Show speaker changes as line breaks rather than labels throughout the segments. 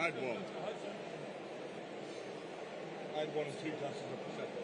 I'd one. I'd 1 and 2 glasses of Prosecco.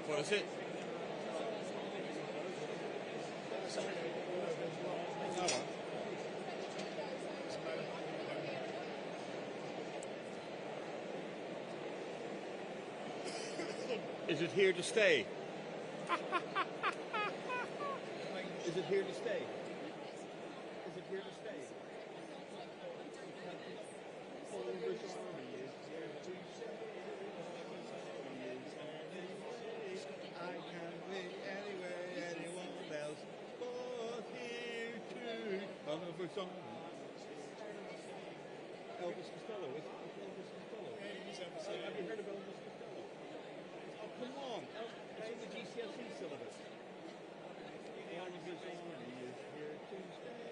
What is it? Is it here to stay? Is it here to stay? Is it here to stay? I can't be anywhere, anyone else, but here too. Another song. Elvis Costello, is it? Elvis Costello. Have you heard of Elvis Costello? Oh, come on. It's in the GCSE syllabus. Elvis Army is here to stay.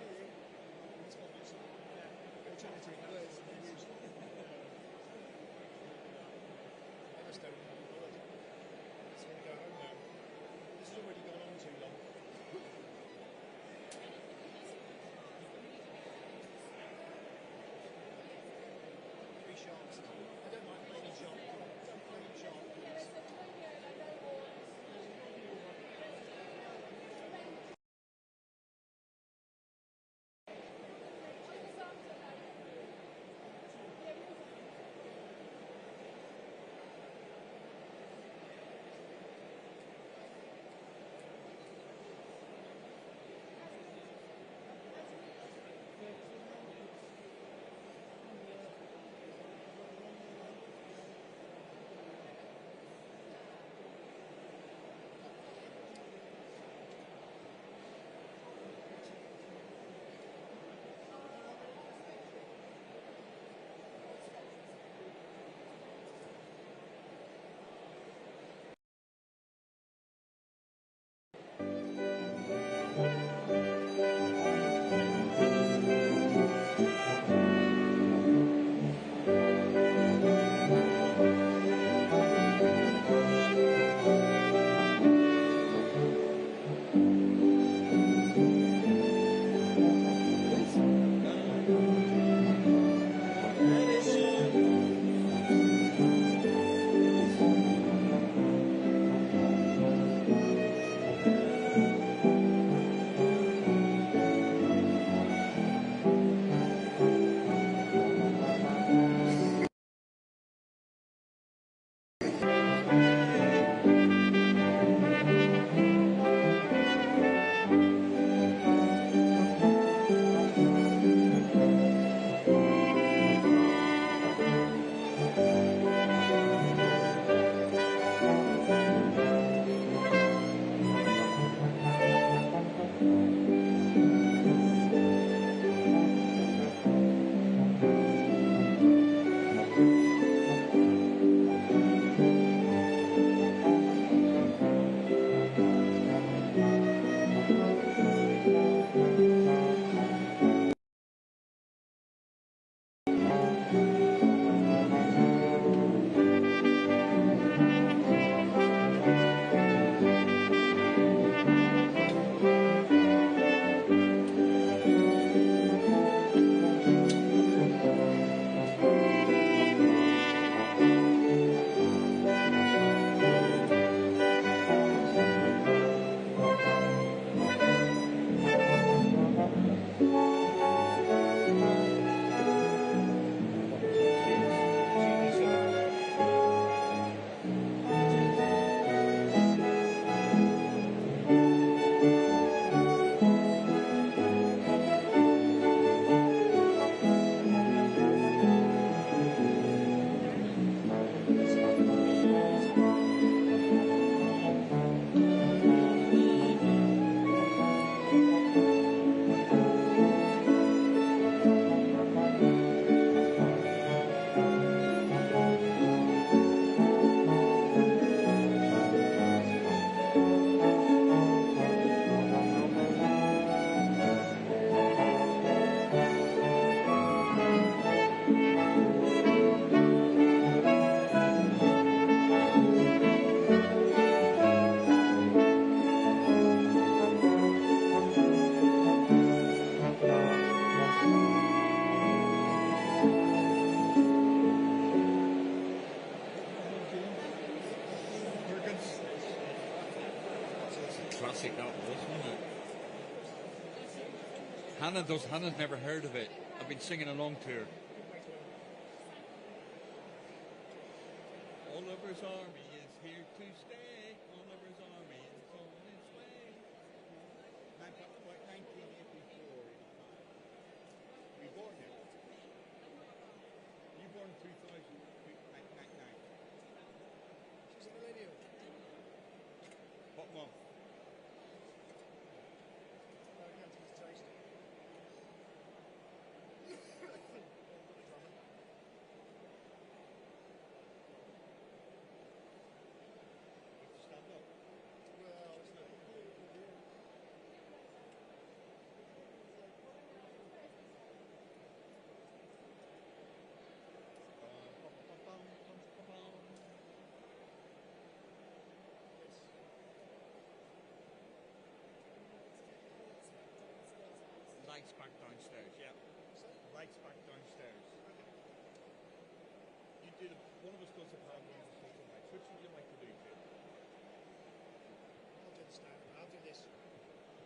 Hannah does. Hannah's never heard of it. I've been singing along to her. Oliver's army is here to stay. Oliver's army is on its way. 1984. Were you born here? You born 2000? 1999.
She's a millennial.
What month? Lights back downstairs, yeah. Lights back downstairs. You did one of us does a pound, one of us does a light. Which would you like to do, Jim?
I'll do the stand. I'll do this.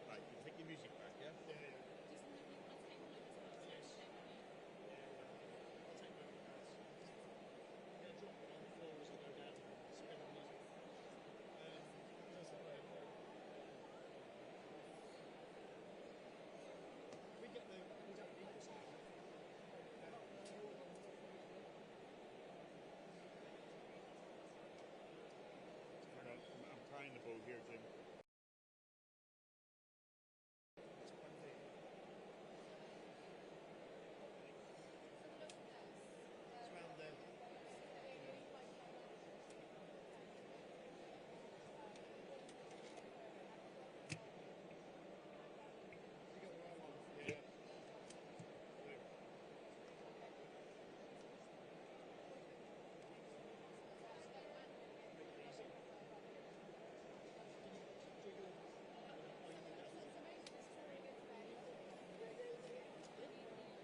Right, you take your music back, yeah?
Yeah, yeah. Yes. Yeah, yeah. I'll take my cards. I'm going to drop it on the floor as I go down. Spin the music. That's the way. We don't need this now.
I'm tying the bow here, Jim.
It's round there. You got the right one. Yeah.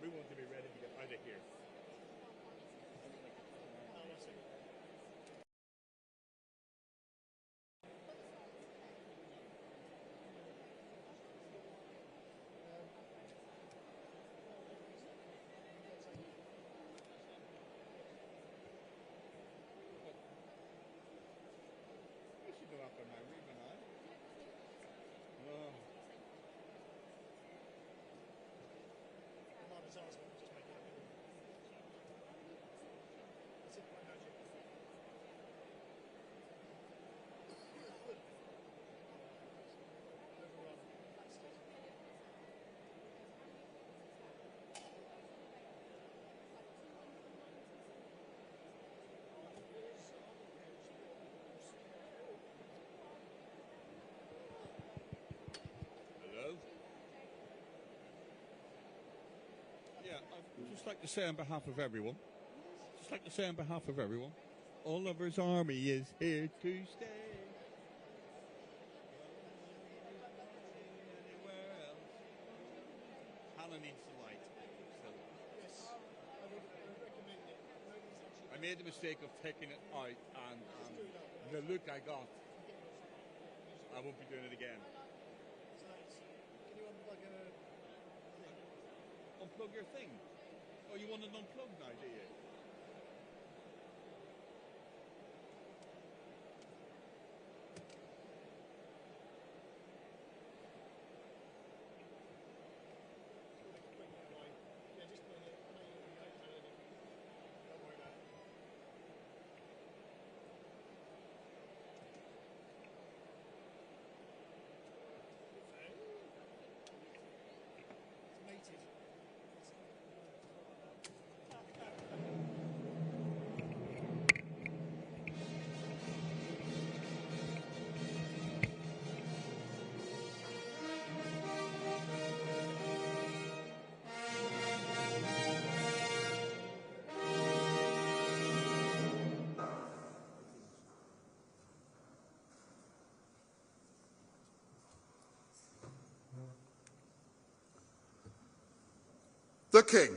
We want to be ready to get out of here. We should go after my room and I. Oh.
My bizarre one, just make it a bit. That's it, I know you. Overrun.
Hello? Yeah, I'd just like to say on behalf of everyone, Oliver's army is here to stay. Anywhere else. Hannah needs the light. So
Yes, I would recommend it. Nobody's actually.
I made the mistake of taking it out, and the look I got, I won't be doing it again.
Can you unplug a thing?
Unplug your thing. Oh, you want it unplugged now, do you?
Yeah, just bring it. I know you don't know anything. Don't worry about it. It's mated.
The King.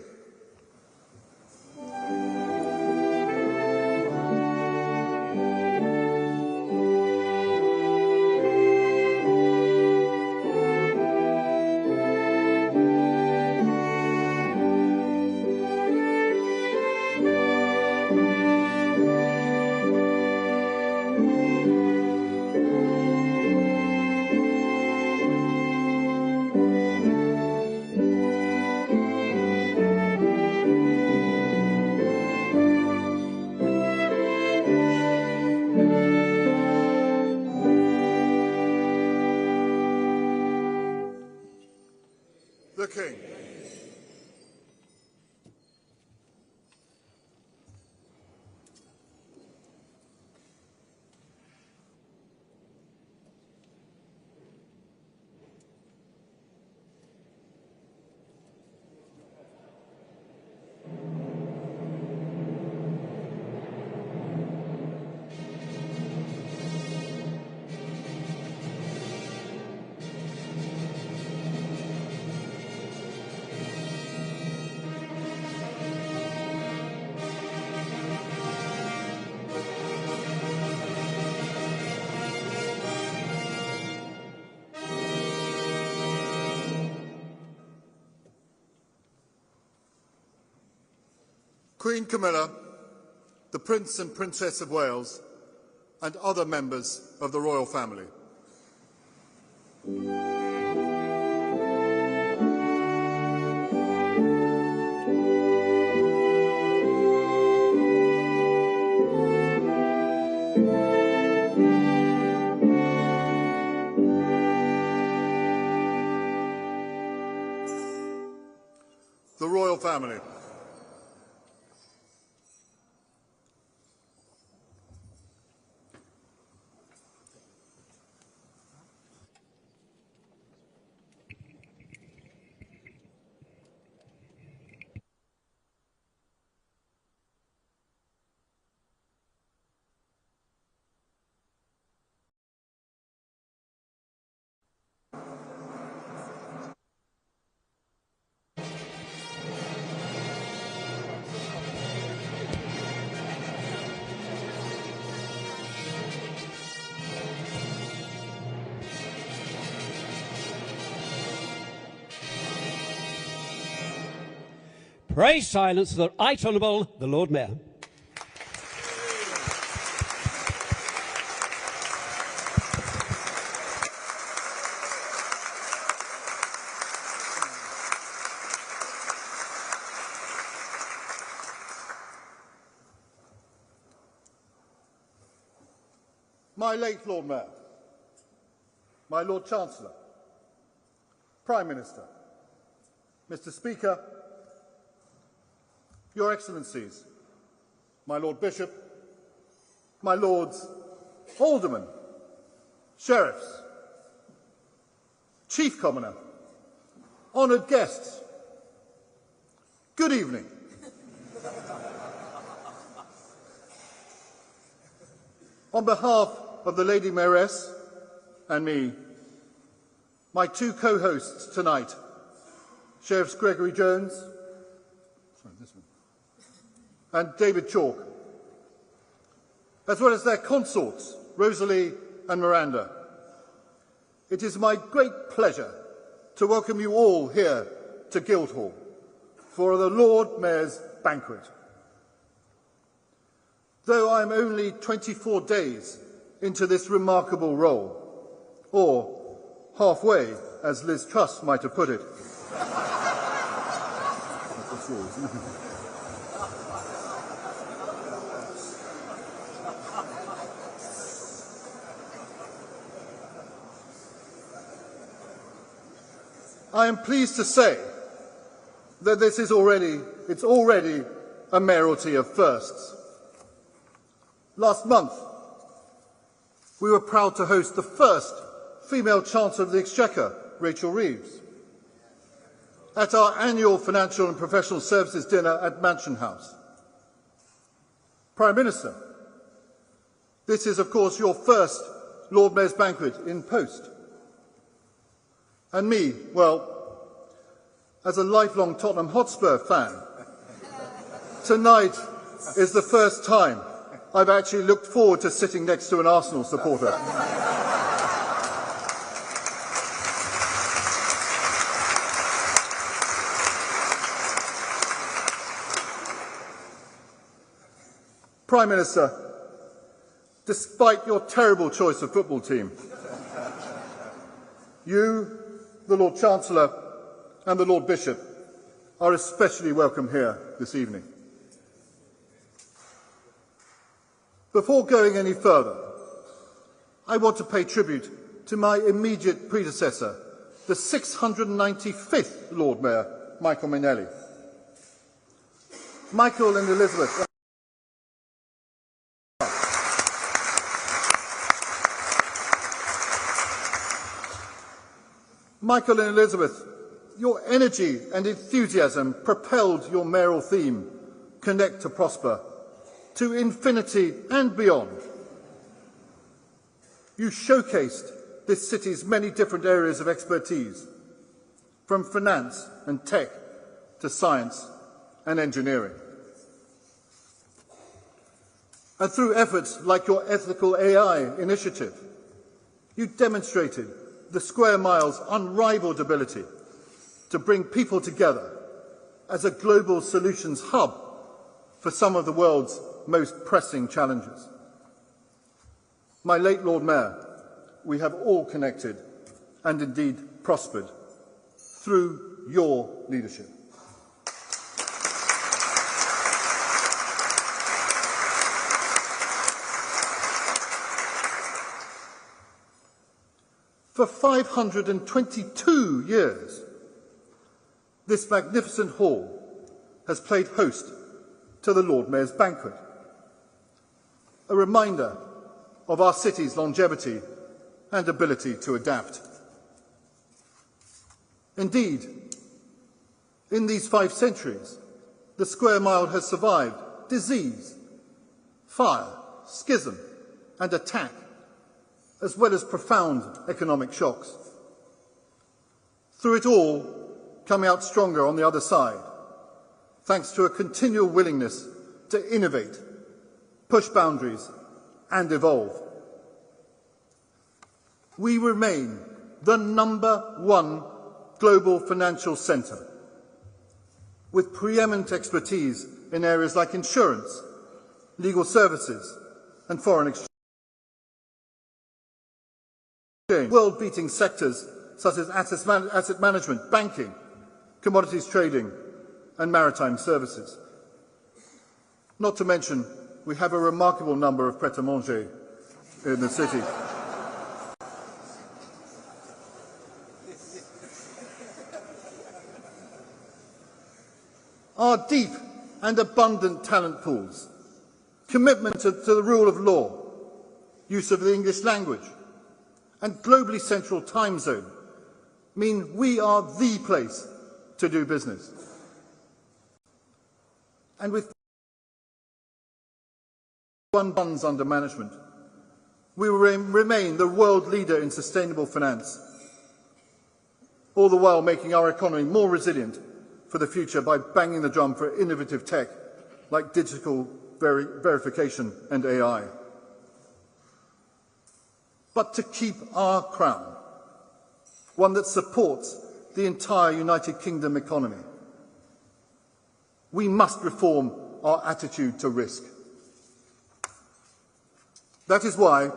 Queen Camilla, the Prince and Princess of Wales, and other members of the royal family. The royal family.
Pray silence for the Right Honourable the Lord Mayor.
My late Lord Mayor, my Lord Chancellor, Prime Minister, Mr. Speaker, Your Excellencies, my Lord Bishop, my Lords, Aldermen, Sheriffs, Chief Commoner, honoured guests, good evening. On behalf of the Lady Mayoress and me, my two co-hosts tonight, Sheriffs Gregory Jones and David Chalk, as well as their consorts, Rosalie and Miranda. It is my great pleasure to welcome you all here to Guildhall for the Lord Mayor's Banquet. Though I am only 24 days into this remarkable role, or halfway, as Liz Truss might have put it. I am pleased to say that it's already a mayoralty of firsts. Last month, we were proud to host the first female Chancellor of the Exchequer, Rachel Reeves, at our annual Financial and Professional Services dinner at Mansion House. Prime Minister, this is, of course, your first Lord Mayor's Banquet in post. And me, well, as a lifelong Tottenham Hotspur fan, tonight is the first time I've actually looked forward to sitting next to an Arsenal supporter. Prime Minister, despite your terrible choice of football team, you, the Lord Chancellor and the Lord Bishop are especially welcome here this evening. Before going any further, I want to pay tribute to my immediate predecessor, the 695th Lord Mayor, Michael Mainelli. Michael and Elizabeth Michael and Elizabeth, your energy and enthusiasm propelled your mayoral theme, Connect to Prosper, to infinity and beyond. You showcased this city's many different areas of expertise, from finance and tech to science and engineering. And through efforts like your Ethical AI initiative, you demonstrated the Square Mile's unrivaled ability to bring people together as a global solutions hub for some of the world's most pressing challenges. My late Lord Mayor, we have all connected and indeed prospered through your leadership. For 522 years, this magnificent hall has played host to the Lord Mayor's Banquet, a reminder of our city's longevity and ability to adapt. Indeed, in these 5 centuries, the square mile has survived disease, fire, schism, and attack, as well as profound economic shocks. Through it all, coming out stronger on the other side, thanks to a continual willingness to innovate, push boundaries, and evolve. We remain the #1 global financial centre, with preeminent expertise in areas like insurance, legal services, and foreign exchange. World-beating sectors such as asset management, banking, commodities trading, and maritime services. Not to mention, we have a remarkable number of pret-a-manger in the city. Our deep and abundant talent pools, commitment to the rule of law, use of the English language, and globally central time zone mean we are the place to do business. And with funds under management, we will remain the world leader in sustainable finance, all the while making our economy more resilient for the future by banging the drum for innovative tech like digital verification and AI. But to keep our crown, one that supports the entire United Kingdom economy, we must reform our attitude to risk. That is why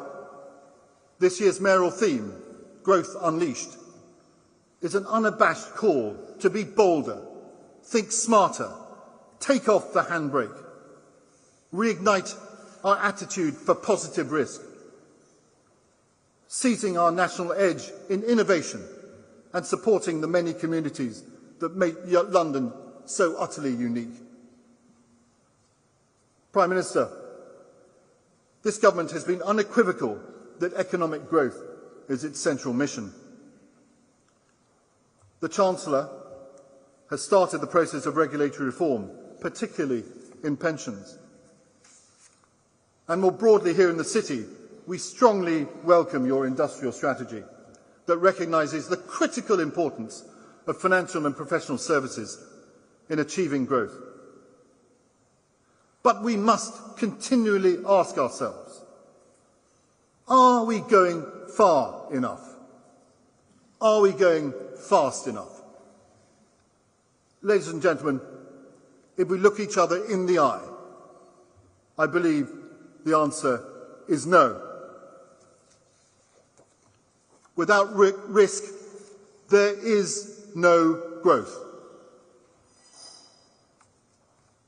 this year's mayoral theme, Growth Unleashed, is an unabashed call to be bolder, think smarter, take off the handbrake, reignite our attitude for positive risk, seizing our national edge in innovation and supporting the many communities that make London so utterly unique. Prime Minister, this government has been unequivocal that economic growth is its central mission. The Chancellor has started the process of regulatory reform, particularly in pensions. And more broadly here in the City, we strongly welcome your industrial strategy that recognises the critical importance of financial and professional services in achieving growth. But we must continually ask ourselves, are we going far enough? Are we going fast enough? Ladies and gentlemen, if we look each other in the eye, I believe the answer is no. Without risk, there is no growth.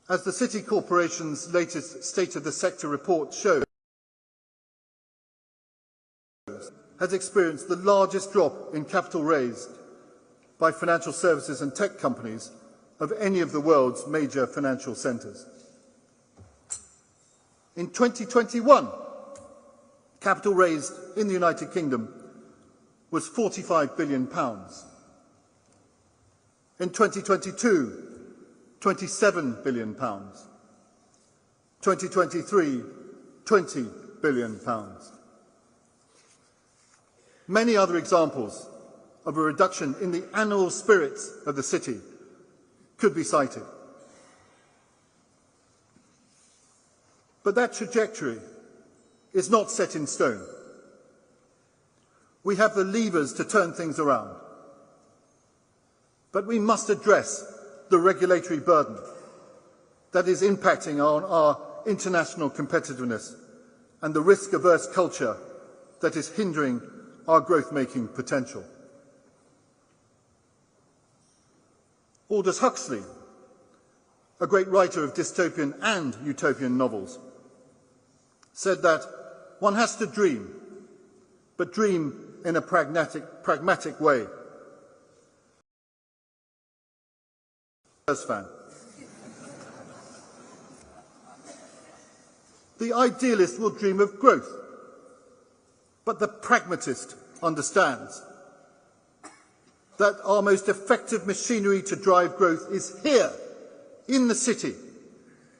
As the City Corporation's latest State of the Sector report shows, has experienced the largest drop in capital raised by financial services and tech companies of any of the world's major financial centres. In 2021, capital raised in the United Kingdom was £45 billion. In 2022, £27 billion. 2023, £20 billion. Many other examples of a reduction in the annual spirits of the city could be cited. But that trajectory is not set in stone. We have the levers to turn things around. But we must address the regulatory burden, that is impacting on our international competitiveness and the risk-averse culture that is hindering our growth-making potential. Aldous Huxley, a great writer of dystopian and utopian novels, said that one has to dream, but dream in a pragmatic way. Fan. The idealist will dream of growth, but the pragmatist understands that our most effective machinery to drive growth is here, in the city,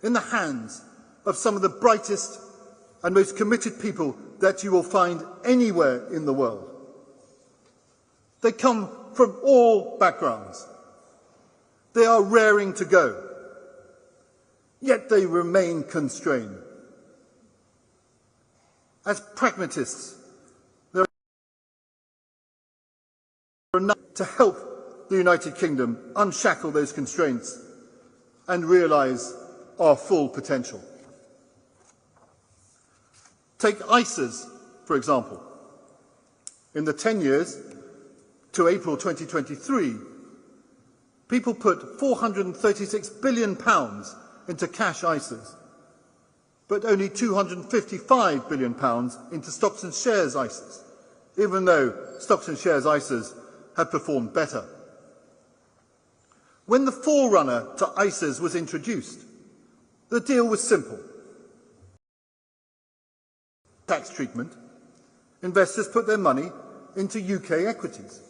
in the hands of some of the brightest and most committed people that you will find anywhere in the world. They come from all backgrounds. They are raring to go, yet they remain constrained. As pragmatists, there are enough to help the United Kingdom unshackle those constraints and realise our full potential. Take ISAs, for example. In the 10 years to April 2023, people put £436 billion into cash ISAs, but only £255 billion into stocks and shares ISAs, even though stocks and shares ISAs have performed better. When the forerunner to ISAs was introduced, the deal was simple. Tax treatment, investors put their money into UK equities.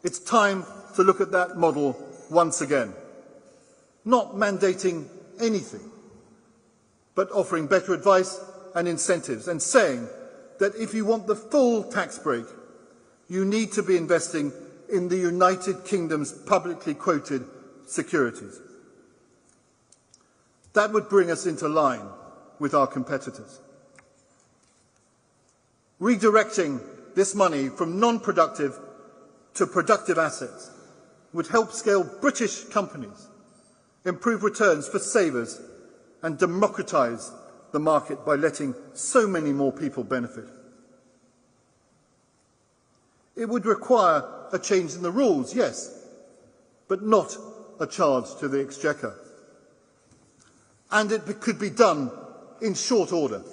It's time to look at that model once again, not mandating anything, but offering better advice and incentives and saying that if you want the full tax break, you need to be investing in the United Kingdom's publicly quoted securities. That would bring us into line with our competitors. Redirecting this money from non-productive to productive assets would help scale British companies, improve returns for savers, and democratise the market by letting so many more people benefit. It would require a change in the rules, yes, but not a charge to the Exchequer. And it could be done in short order.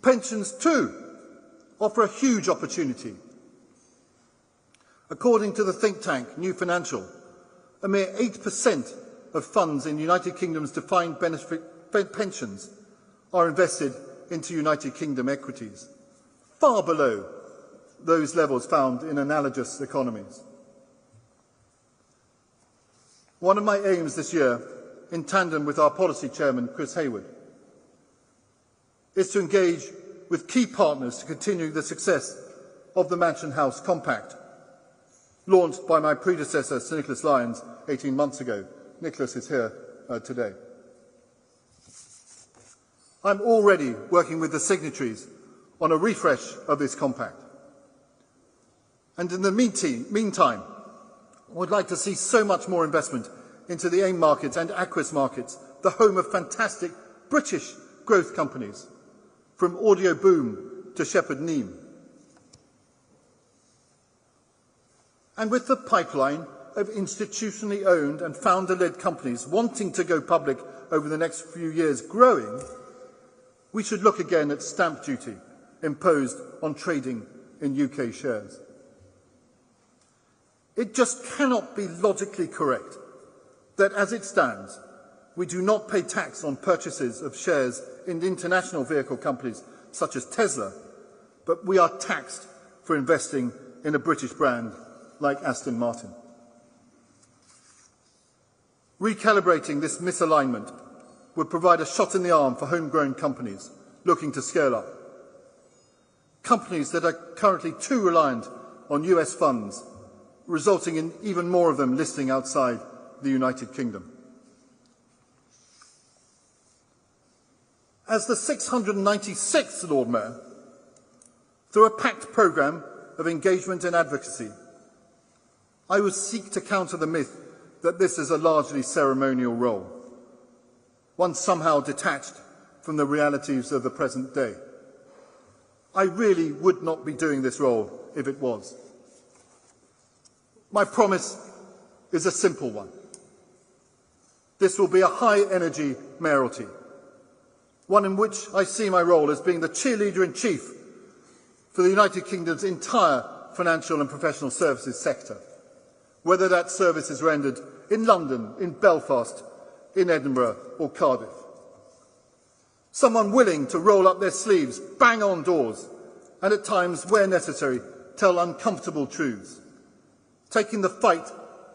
Pensions, too, offer a huge opportunity. According to the think tank New Financial, a mere 8% of funds in United Kingdom's defined benefit pensions are invested into United Kingdom equities, far below those levels found in analogous economies. One of my aims this year, in tandem with our policy chairman, Chris Hayward, is to engage with key partners to continue the success of the Mansion House Compact, launched by my predecessor, Sir Nicholas Lyons, 18 months ago. Nicholas is here today. I'm already working with the signatories on a refresh of this compact. And in the meantime, I would like to see so much more investment into the AIM markets and Aquis markets, the home of fantastic British growth companies, from Audio Boom to Shepherd Neame. And with the pipeline of institutionally owned and founder-led companies wanting to go public over the next few years growing, we should look again at stamp duty imposed on trading in UK shares. It just cannot be logically correct that, as it stands, we do not pay tax on purchases of shares in international vehicle companies such as Tesla, but we are taxed for investing in a British brand like Aston Martin. Recalibrating this misalignment would provide a shot in the arm for homegrown companies looking to scale up. Companies that are currently too reliant on US funds, resulting in even more of them listing outside the United Kingdom. As the 696th Lord Mayor, through a packed programme of engagement and advocacy, I would seek to counter the myth that this is a largely ceremonial role, one somehow detached from the realities of the present day. I really would not be doing this role if it was. My promise is a simple one. This will be a high-energy mayoralty, one in which I see my role as being the cheerleader-in-chief for the United Kingdom's entire financial and professional services sector, whether that service is rendered in London, in Belfast, in Edinburgh or Cardiff. Someone willing to roll up their sleeves, bang on doors, and at times, where necessary, tell uncomfortable truths, taking the fight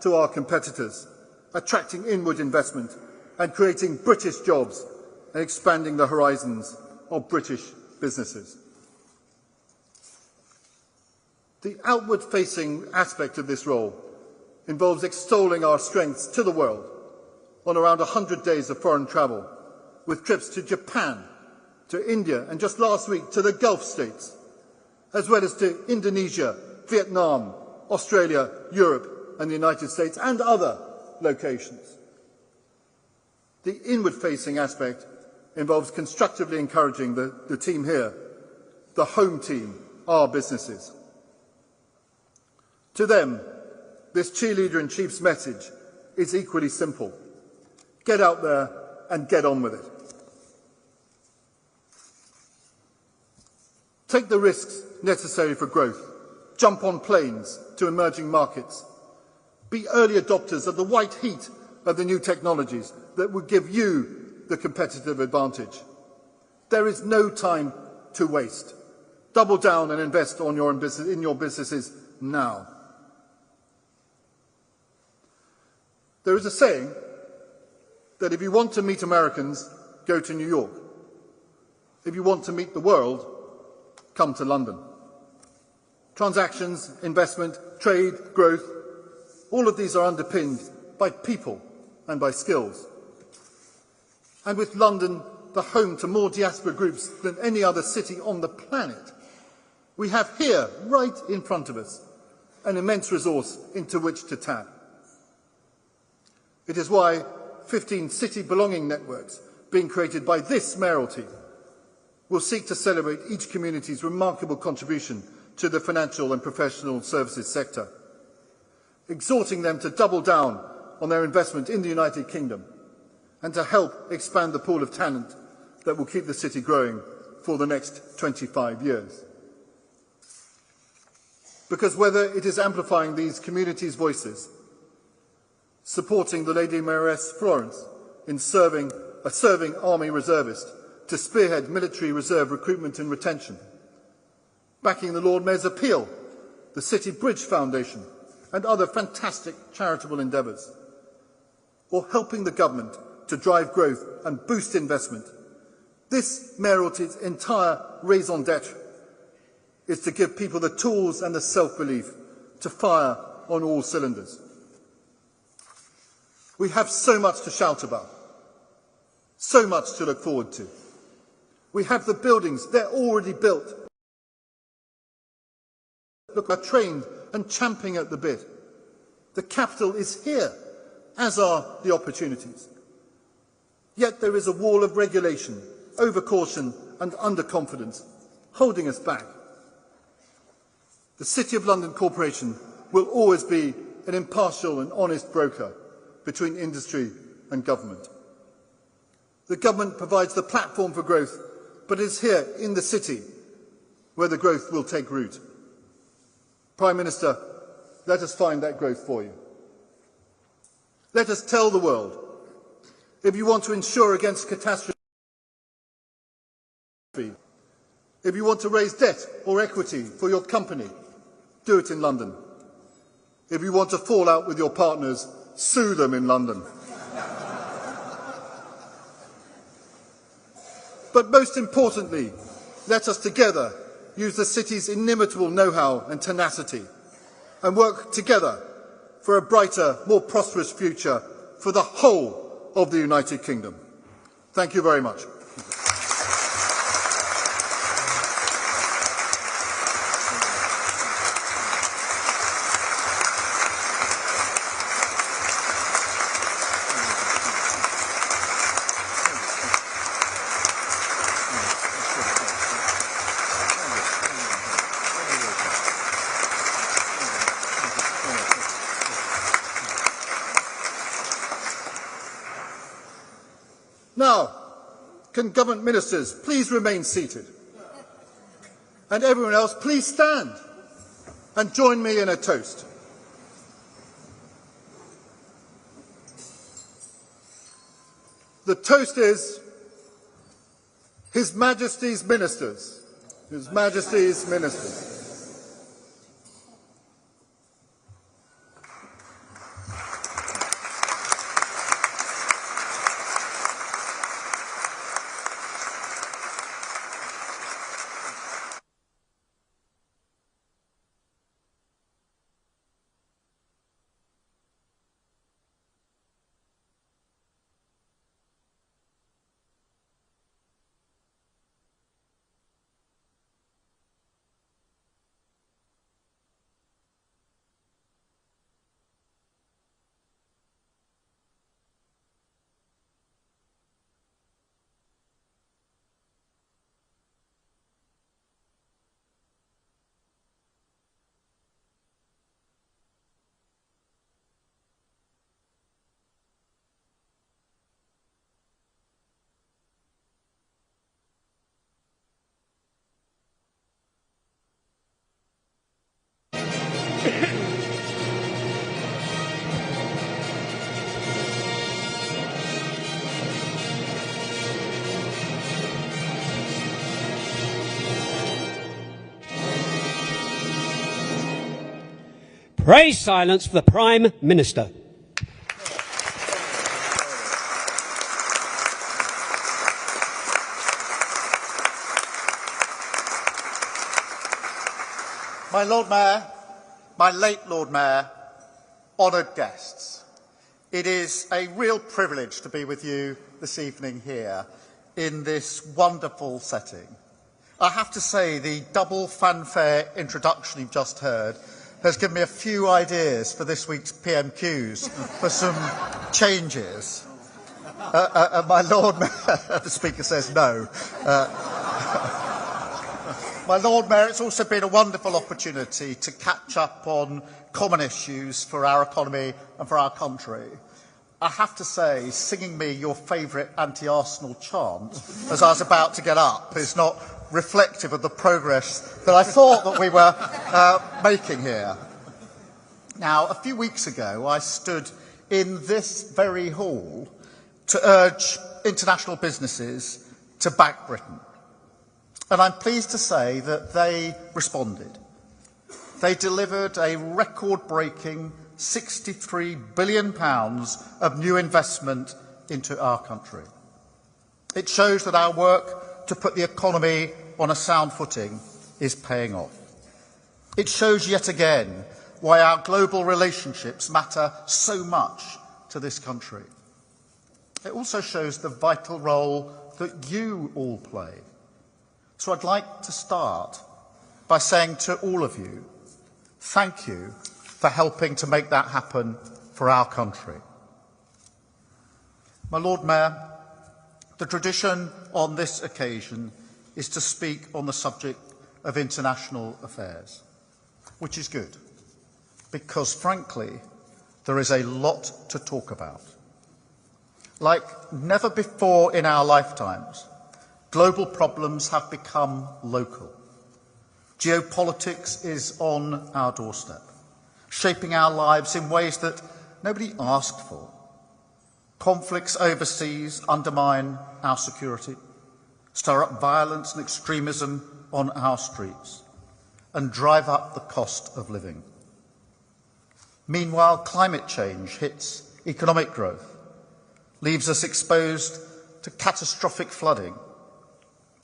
to our competitors, attracting inward investment and creating British jobs and expanding the horizons of British businesses. The outward-facing aspect of this role involves extolling our strengths to the world on around 100 days of foreign travel, with trips to Japan, to India, and just last week to the Gulf states, as well as to Indonesia, Vietnam, Australia, Europe, and the United States, and other locations. The inward-facing aspect involves constructively encouraging the team here, the home team, our businesses. To them, this cheerleader-in-chief's message is equally simple. Get out there and get on with it. Take the risks necessary for growth. Jump on planes to emerging markets. Be early adopters of the white heat of the new technologies that will give you the competitive advantage. There is no time to waste. Double down and invest in your businesses now. There is a saying that if you want to meet Americans, go to New York. If you want to meet the world, come to London. Transactions, investment, trade, growth, all of these are underpinned by people and by skills. And with London the home to more diaspora groups than any other city on the planet, we have here, right in front of us, an immense resource into which to tap. It is why 15 city belonging networks being created by this mayoralty will seek to celebrate each community's remarkable contribution to the financial and professional services sector, exhorting them to double down on their investment in the United Kingdom and to help expand the pool of talent that will keep the city growing for the next 25 years. Because whether it is amplifying these communities' voices, supporting the Lady Mayoress Florence in serving Army reservist to spearhead military reserve recruitment and retention, backing the Lord Mayor's appeal, the City Bridge Foundation, and other fantastic charitable endeavours, or helping the government to drive growth and boost investment, this mayoralty's entire raison d'etre is to give people the tools and the self-belief to fire on all cylinders. We have so much to shout about, so much to look forward to. We have the buildings, they're already built. Look, are trained and champing at the bit. The capital is here, as are the opportunities. Yet there is a wall of regulation, over-caution and underconfidence holding us back. The City of London Corporation will always be an impartial and honest broker between industry and government. The government provides the platform for growth, but it is here in the city where the growth will take root. Prime Minister, let us find that growth for you. Let us tell the world, if you want to insure against catastrophe, if you want to raise debt or equity for your company, do it in London. If you want to fall out with your partners, sue them in London. But most importantly, let us together use the city's inimitable know-how and tenacity and work together for a brighter, more prosperous future for the whole of the United Kingdom. Thank you very much. Now, can government ministers please remain seated? And everyone else, please stand and join me in a toast. The toast is His Majesty's Ministers. His Majesty's Ministers.
Pray silence for the Prime Minister.
My Lord Mayor, my late Lord Mayor, honoured guests, it is a real privilege to be with you this evening here in this wonderful setting. I have to say the double fanfare introduction you've just heard has given me a few ideas for this week's PMQs for some changes. My Lord Mayor, the Speaker says no. My Lord Mayor, it's also been a wonderful opportunity to catch up on common issues for our economy and for our country. I have to say, singing me your favourite anti-Arsenal chant as I was about to get up is not reflective of the progress that I thought that we were making here. Now, a few weeks ago, I stood in this very hall to urge international businesses to back Britain. And I'm pleased to say that they responded. They delivered a record-breaking £63 billion of new investment into our country. It shows that our work to put the economy on a sound footing is paying off. It shows yet again why our global relationships matter so much to this country. It also shows the vital role that you all play. So I'd like to start by saying to all of you, thank you for helping to make that happen for our country. My Lord Mayor, the tradition on this occasion is to speak on the subject of international affairs, which is good, because frankly, there is a lot to talk about. Like never before in our lifetimes, global problems have become local. Geopolitics is on our doorstep, shaping our lives in ways that nobody asked for. Conflicts overseas undermine our security, stir up violence and extremism on our streets, and drive up the cost of living. Meanwhile, climate change hits economic growth, leaves us exposed to catastrophic flooding,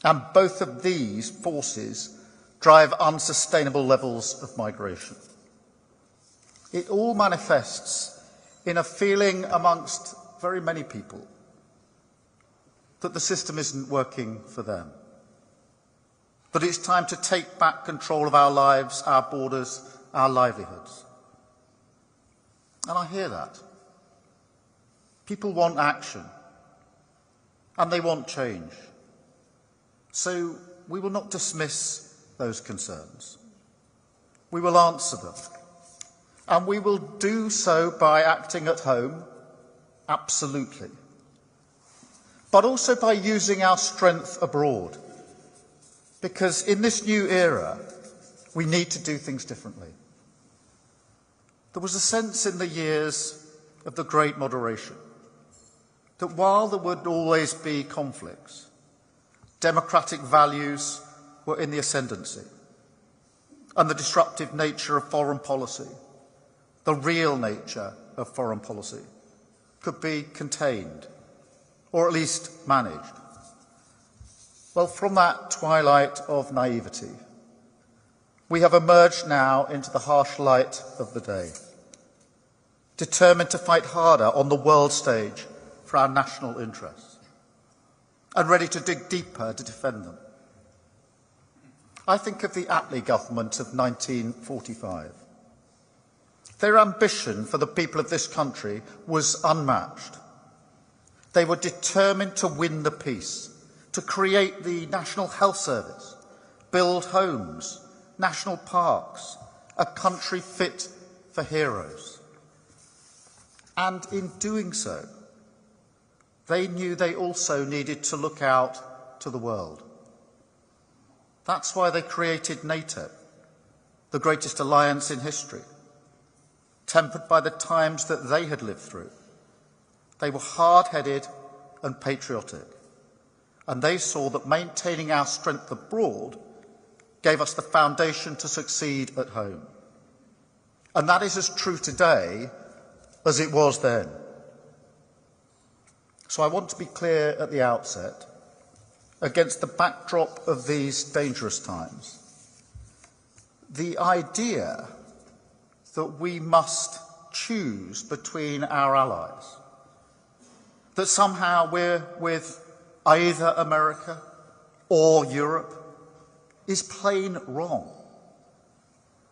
and both of these forces drive unsustainable levels of migration. It all manifests in a feeling amongst very many people that the system isn't working for them, that it's time to take back control of our lives, our borders, our livelihoods. And I hear that. People want action, and they want change. So we will not dismiss those concerns. We will answer them. And we will do so by acting at home, absolutely. but also by using our strength abroad. Because in this new era, we need to do things differently. There was a sense in the years of the Great Moderation that while there would always be conflicts, democratic values were in the ascendancy, and the disruptive nature of foreign policy, the real nature of foreign policy, could be contained, or at least managed. Well, from that twilight of naivety, we have emerged now into the harsh light of the day, determined to fight harder on the world stage for our national interests, and ready to dig deeper to defend them. I think of the Attlee government of 1945. Their ambition for the people of this country was unmatched. They were determined to win the peace, to create the National Health Service, build homes, national parks, a country fit for heroes. And in doing so, they knew they also needed to look out to the world. That's why they created NATO, the greatest alliance in history, tempered by the times that they had lived through. They were hard-headed and patriotic, and they saw that maintaining our strength abroad gave us the foundation to succeed at home. And that is as true today as it was then. So I want to be clear at the outset, against the backdrop of these dangerous times, the idea that we must choose between our allies, that somehow we're with either America or Europe, is plain wrong.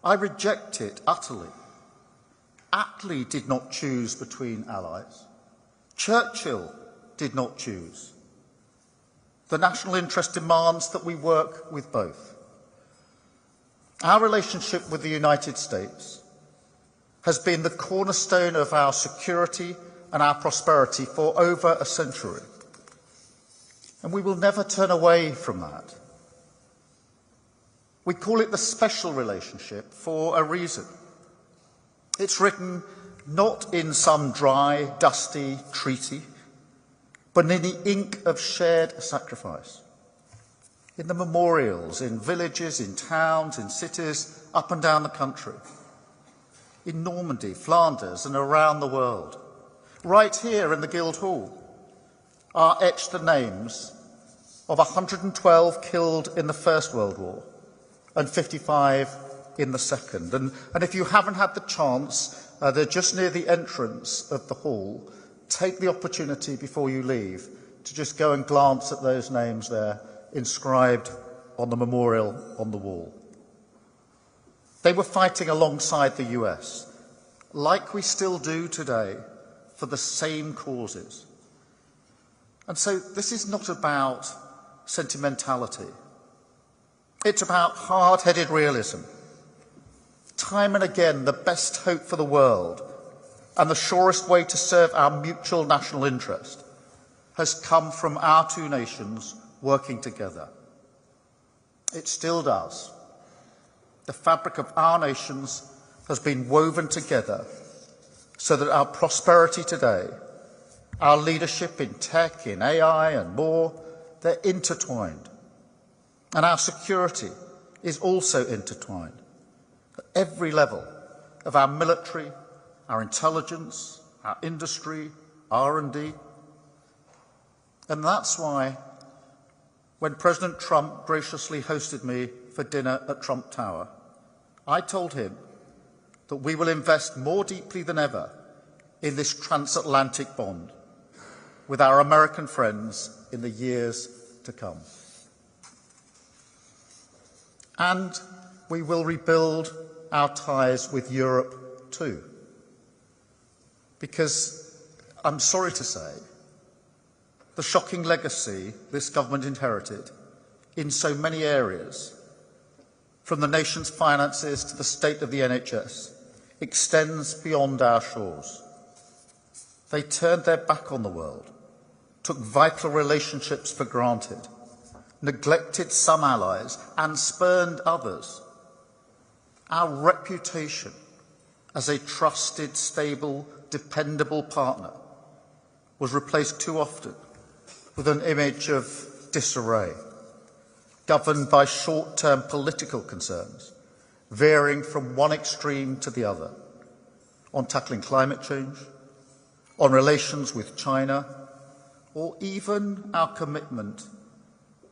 I reject it utterly. Attlee did not choose between allies. Churchill did not choose. The national interest demands that we work with both. Our relationship with the United States has been the cornerstone of our security and our prosperity for over a century. And we will never turn away from that. We call it the special relationship for a reason. It's written not in some dry, dusty treaty, but in the ink of shared sacrifice, in the memorials, in villages, in towns, in cities, up and down the country, in Normandy, Flanders, and around the world. Right here in the Guildhall are etched the names of 112 killed in the First World War and 55 in the Second. And if you haven't had the chance, they're just near the entrance of the hall. Take the opportunity before you leave to just go and glance at those names there, inscribed on the memorial on the wall. They were fighting alongside the US, like we still do today, for the same causes. And so this is not about sentimentality. It's about hard-headed realism. Time and again, the best hope for the world and the surest way to serve our mutual national interest has come from our two nations working together. It still does. The fabric of our nations has been woven together so that our prosperity today, our leadership in tech, in AI and more, they're intertwined. And our security is also intertwined at every level of our military, our intelligence, our industry, R&D. And that's why when President Trump graciously hosted me for dinner at Trump Tower, I told him that we will invest more deeply than ever in this transatlantic bond with our American friends in the years to come. And we will rebuild our ties with Europe too. Because, I'm sorry to say, the shocking legacy this government inherited in so many areas, from the nation's finances to the state of the NHS, extends beyond our shores. They turned their back on the world took vital relationships for granted, neglected some allies and spurned others, our reputation as a trusted, stable, dependable partner was replaced too often with an image of disarray, governed by short-term political concerns, varying from one extreme to the other, on tackling climate change, on relations with China, or even our commitment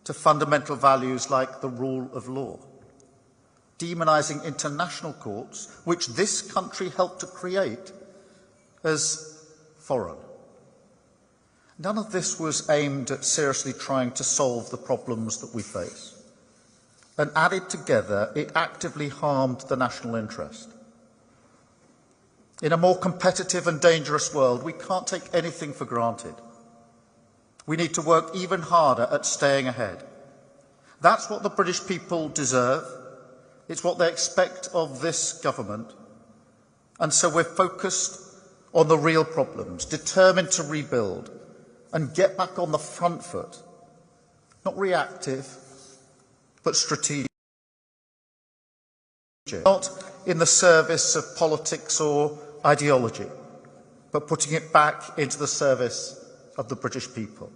to fundamental values like the rule of law, demonising international courts, which this country helped to create, as foreign. None of this was aimed at seriously trying to solve the problems that we face. And added together, it actively harmed the national interest. In a more competitive and dangerous world, we can't take anything for granted. We need to work even harder at staying ahead. That's what the British people deserve. It's what they expect of this government. And so we're focused on the real problems, determined to rebuild and get back on the front foot, not reactive, but strategic. Not in the service of politics or ideology, but putting it back into the service of the British people.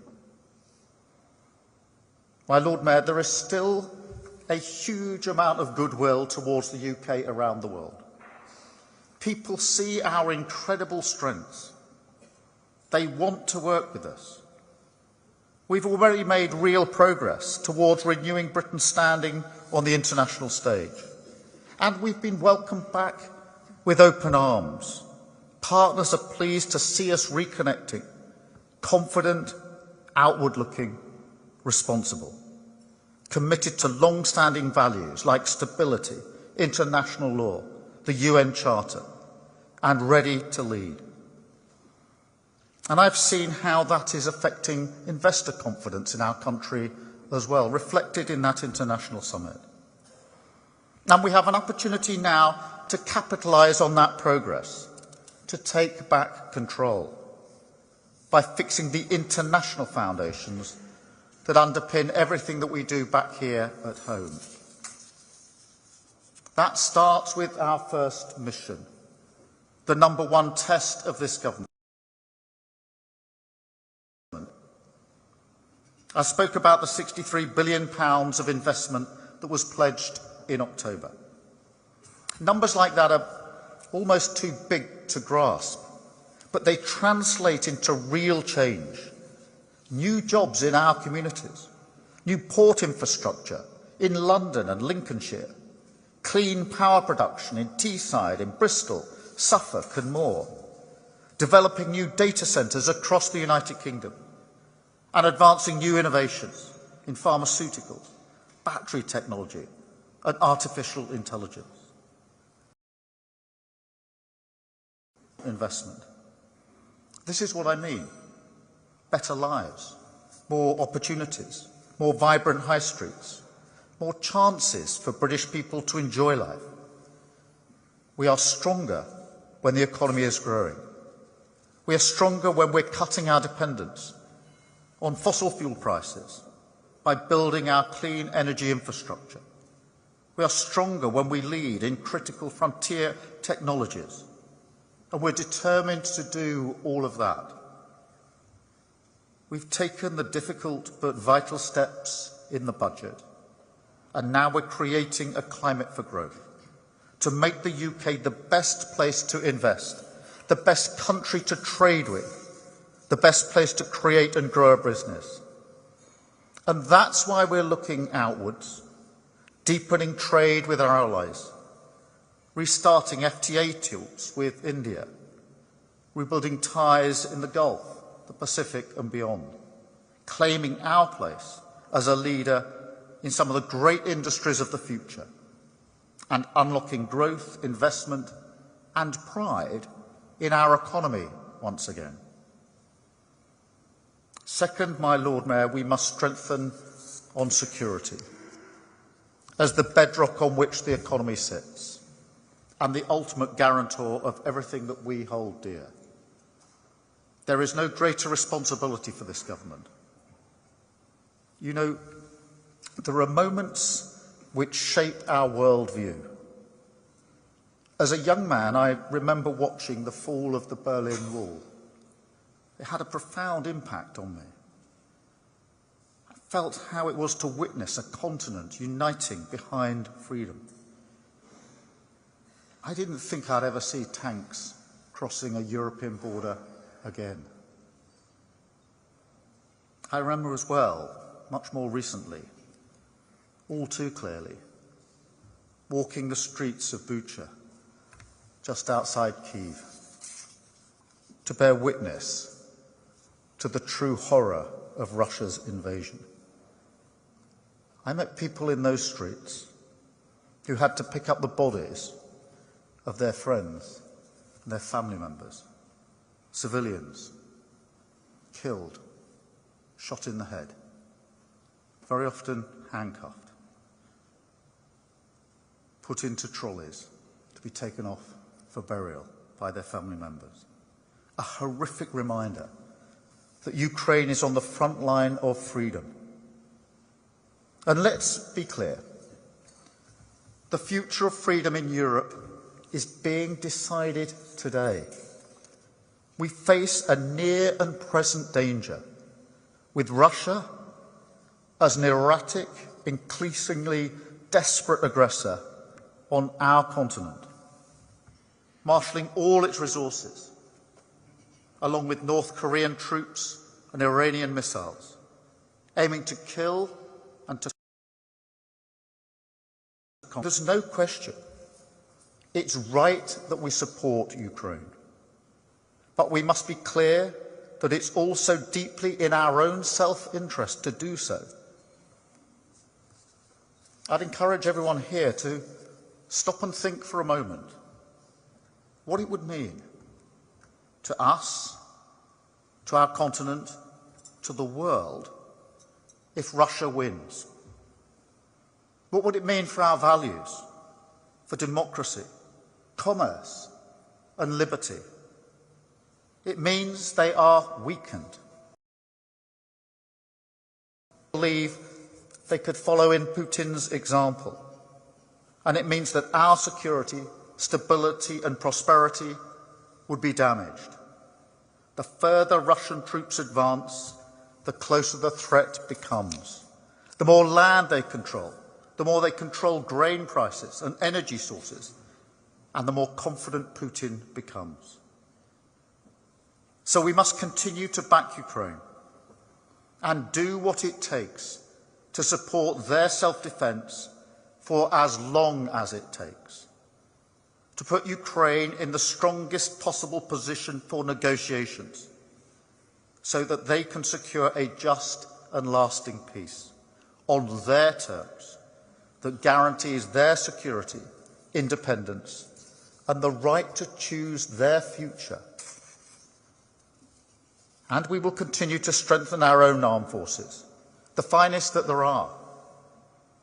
My Lord Mayor, there is still a huge amount of goodwill towards the UK around the world. People see our incredible strengths. They want to work with us. We've already made real progress towards renewing Britain's standing on the international stage. And we've been welcomed back with open arms. Partners are pleased to see us reconnecting, confident, outward-looking, responsible, committed to long-standing values like stability, international law, the UN Charter, and ready to lead. And I've seen how that is affecting investor confidence in our country as well, reflected in that international summit. And we have an opportunity now to capitalise on that progress, to take back control by fixing the international foundations that underpin everything that we do back here at home. That starts with our first mission, the number one test of this government. I spoke about the £63 billion of investment that was pledged in October. Numbers like that are almost too big to grasp, but they translate into real change. New jobs in our communities, new port infrastructure in London and Lincolnshire, clean power production in Teesside, in Bristol, Suffolk and more, developing new data centres across the United Kingdom, and advancing new innovations in pharmaceuticals, battery technology and artificial intelligence. Investment. This is what I mean. Better lives, more opportunities, more vibrant high streets, more chances for British people to enjoy life. We are stronger when the economy is growing. We are stronger when we're cutting our dependence on fossil fuel prices by building our clean energy infrastructure. We are stronger when we lead in critical frontier technologies, and we're determined to do all of that. We've taken the difficult but vital steps in the budget, and now we're creating a climate for growth to make the UK the best place to invest, the best country to trade with, the best place to create and grow a business. And that's why we're looking outwards, deepening trade with our allies, restarting FTA talks with India, rebuilding ties in the Gulf, the Pacific and beyond, claiming our place as a leader in some of the great industries of the future, and unlocking growth, investment and pride in our economy once again. Second, my Lord Mayor, we must strengthen on security as the bedrock on which the economy sits and the ultimate guarantor of everything that we hold dear. There is no greater responsibility for this government. You know, there are moments which shape our worldview. As a young man, I remember watching the fall of the Berlin Wall. It had a profound impact on me. I felt how it was to witness a continent uniting behind freedom. I didn't think I'd ever see tanks crossing a European border again. I remember as well, much more recently, all too clearly, walking the streets of Bucha, just outside Kyiv, to bear witness to the true horror of Russia's invasion. I met people in those streets who had to pick up the bodies of their friends and their family members, civilians, killed, shot in the head, very often handcuffed, put into trolleys to be taken off for burial by their family members. A horrific reminder that Ukraine is on the front line of freedom. And let's be clear, the future of freedom in Europe is being decided today. We face a near and present danger with Russia as an erratic, increasingly desperate aggressor on our continent, marshalling all its resources, along with North Korean troops and Iranian missiles, aiming to kill and to... There's no question. It's right that we support Ukraine. But we must be clear that it's also deeply in our own self-interest to do so. I'd encourage everyone here to stop and think for a moment what it would mean to us, to our continent, to the world, if Russia wins. What would it mean for our values, for democracy, commerce and liberty? It means they are weakened. I believe they could follow in Putin's example. And it means that our security, stability and prosperity would be damaged. The further Russian troops advance, the closer the threat becomes. The more land they control, the more they control grain prices and energy sources, and the more confident Putin becomes. So we must continue to back Ukraine and do what it takes to support their self-defence for as long as it takes, to put Ukraine in the strongest possible position for negotiations so that they can secure a just and lasting peace on their terms that guarantees their security, independence and the right to choose their future. And we will continue to strengthen our own armed forces, the finest that there are.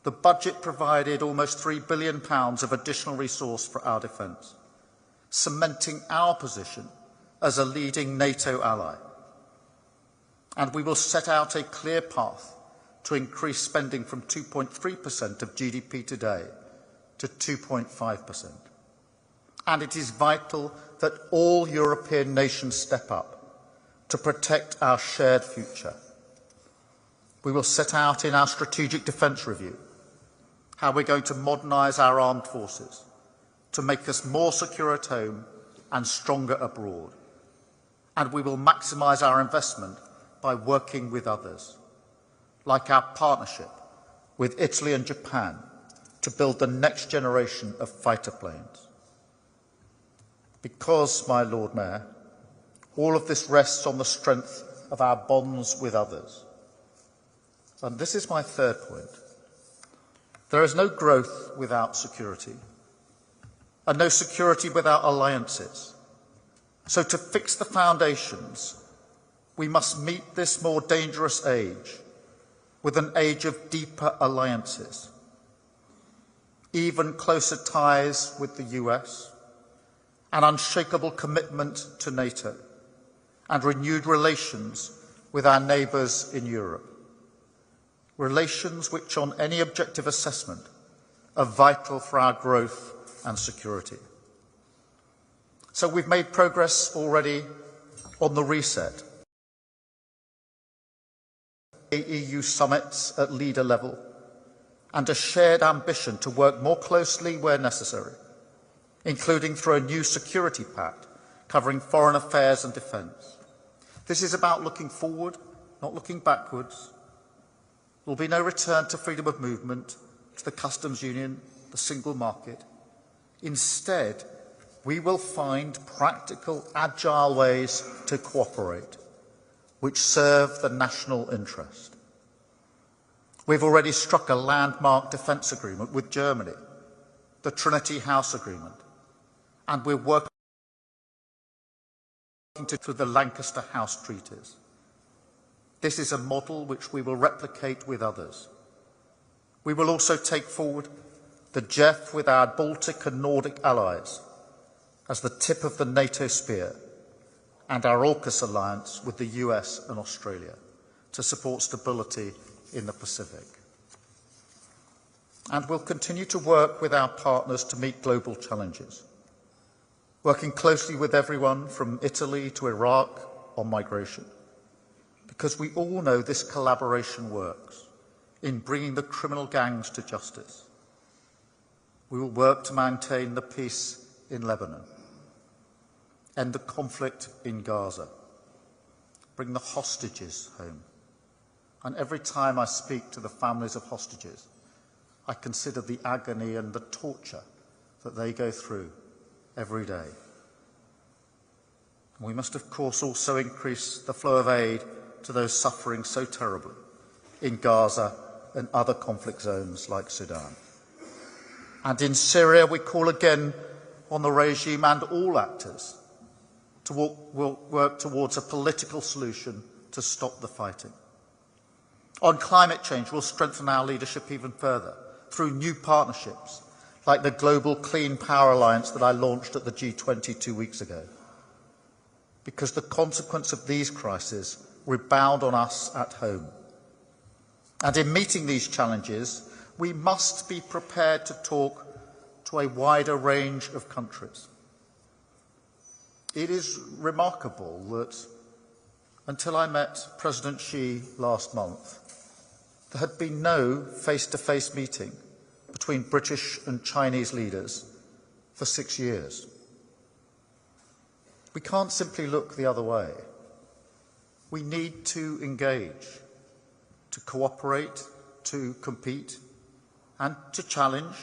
The budget provided almost £3 billion of additional resource for our defence, cementing our position as a leading NATO ally. And we will set out a clear path to increase spending from 2.3% of GDP today to 2.5%. And it is vital that all European nations step up to protect our shared future. We will set out in our strategic defence review how we're going to modernise our armed forces to make us more secure at home and stronger abroad. And we will maximise our investment by working with others, like our partnership with Italy and Japan to build the next generation of fighter planes. Because, my Lord Mayor, all of this rests on the strength of our bonds with others. And this is my third point. There is no growth without security, and no security without alliances. So to fix the foundations, we must meet this more dangerous age with an age of deeper alliances, even closer ties with the US, an unshakable commitment to NATO, and renewed relations with our neighbours in Europe. Relations which, on any objective assessment, are vital for our growth and security. So we've made progress already on the reset. EU summits at leader level, and a shared ambition to work more closely where necessary, including through a new security pact covering foreign affairs and defence. This is about looking forward, not looking backwards. There will be no return to freedom of movement, to the customs union, the single market. Instead, we will find practical, agile ways to cooperate, which serve the national interest. We've already struck a landmark defence agreement with Germany, the Trinity House Agreement, and we're working to the Lancaster House Treaties. This is a model which we will replicate with others. We will also take forward the JEF with our Baltic and Nordic allies as the tip of the NATO spear, and our AUKUS alliance with the US and Australia to support stability in the Pacific. And we'll continue to work with our partners to meet global challenges, working closely with everyone from Italy to Iraq on migration, because we all know this collaboration works in bringing the criminal gangs to justice. We will work to maintain the peace in Lebanon, end the conflict in Gaza, bring the hostages home. And every time I speak to the families of hostages, I consider the agony and the torture that they go through every day. We must, of course, also increase the flow of aid to those suffering so terribly in Gaza and other conflict zones like Sudan. And in Syria, we call again on the regime and all actors to work towards a political solution to stop the fighting. On climate change, we'll strengthen our leadership even further through new partnerships like the Global Clean Power Alliance that I launched at the G20 2 weeks ago. Because the consequence of these crises rebound on us at home. And in meeting these challenges, we must be prepared to talk to a wider range of countries. It is remarkable that until I met President Xi last month, there had been no face-to-face meeting between British and Chinese leaders for 6 years. We can't simply look the other way. We need to engage, to cooperate, to compete, and to challenge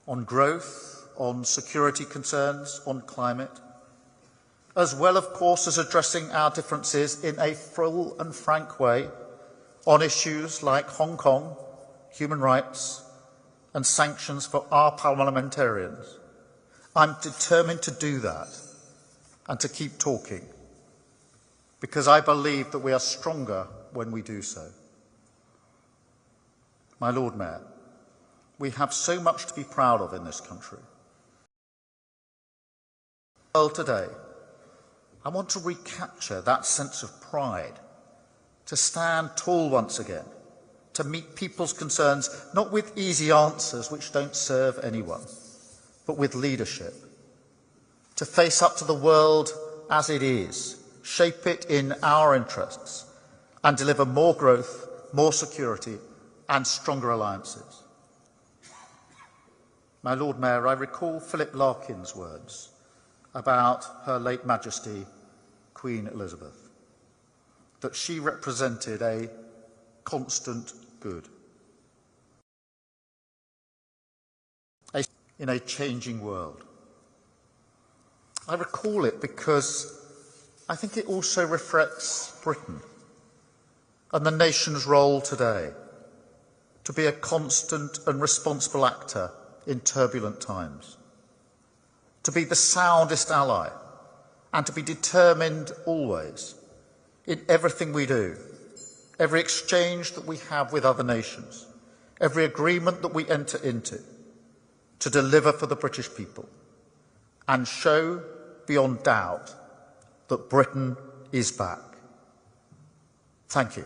on growth, on security concerns, on climate, as well, of course, as addressing our differences in a full and frank way on issues like Hong Kong, human rights, and sanctions for our parliamentarians. I'm determined to do that and to keep talking, because I believe that we are stronger when we do so. My Lord Mayor, we have so much to be proud of in this country. Well, today, I want to recapture that sense of pride, to stand tall once again, to meet people's concerns, not with easy answers which don't serve anyone, but with leadership, to face up to the world as it is, shape it in our interests, and deliver more growth, more security, and stronger alliances. My Lord Mayor, I recall Philip Larkin's words about Her late Majesty, Queen Elizabeth, that she represented a constant good in a changing world. I recall it because I think it also reflects Britain and the nation's role today to be a constant and responsible actor in turbulent times, to be the soundest ally, and to be determined always in everything we do, every exchange that we have with other nations, every agreement that we enter into, to deliver for the British people and show beyond doubt
that Britain is back. Thank you.